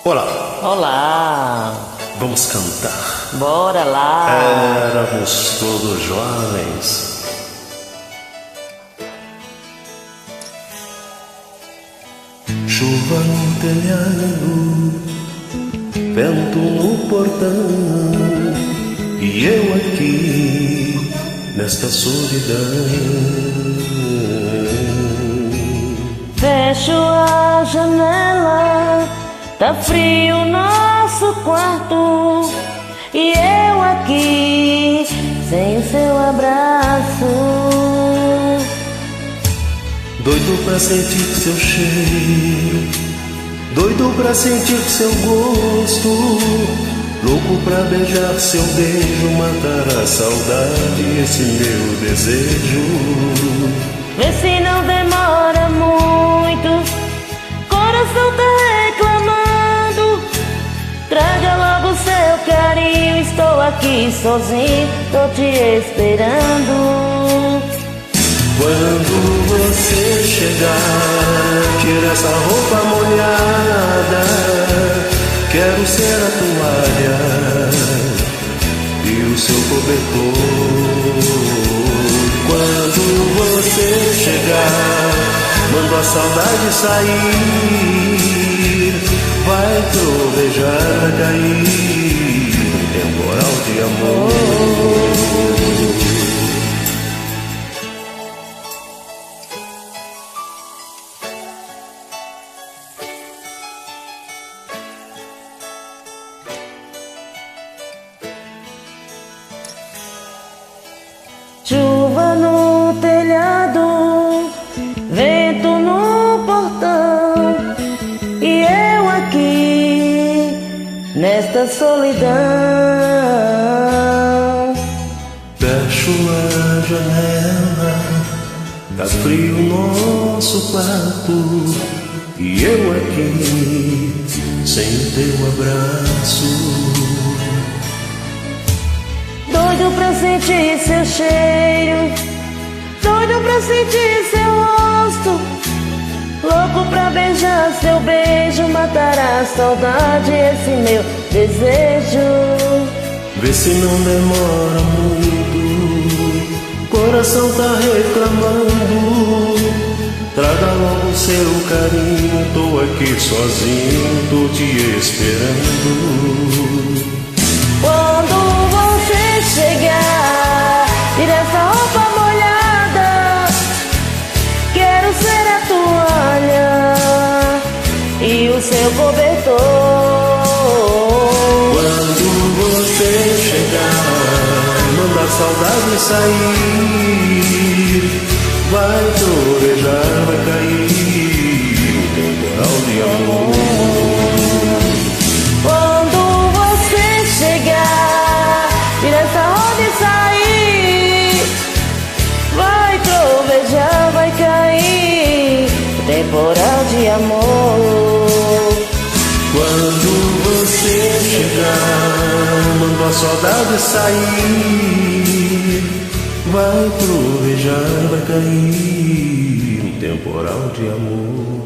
Olá, Olá, vamos cantar. bora lá. Éramos todos jovens. Chuva no telhado, vento no portão, e eu aqui nesta solidão. Fecho a janela, tá frio nosso quarto, e eu aqui sem o seu abraço. Doido pra sentir seu cheiro, doido pra sentir seu gosto, louco pra beijar seu beijo, matar a saudade, esse meu desejo. Vê se não demora muito, coração tá reclamando. Traga logo seu carinho, estou aqui sozinho, tô te esperando. Quando você chegar, tira essa roupa molhada, quero ser a toalha e o seu cobertor. Quando você chegar, mando a saudade sair, vai trovejar, vai cair um temporal de amor. Chuva no telhado, vento no portão, e eu aqui nesta solidão. Fecho a janela, tá frio nosso quarto, e eu aqui sem o teu abraço. Doido pra sentir seu cheiro, doido pra sentir seu rosto, louco pra beijar seu beijo, matar a saudade, esse meu desejo. Vê se não demora muito, coração tá reclamando. Traga logo seu carinho, tô aqui sozinho, tô te esperando. Quando você chegar, tira essa roupa molhada, quero ser a toalha e o seu cobertor. Quando você chegar, manda a saudade sair, vai trovejar, vai cair um temporal de amor. Quando você chegar, tira essa roupa e sair, vai trovejar, vai cair um temporal de amor. Quando você chegar, manda a saudade sair, vai trovejar, vai cair um temporal de amor.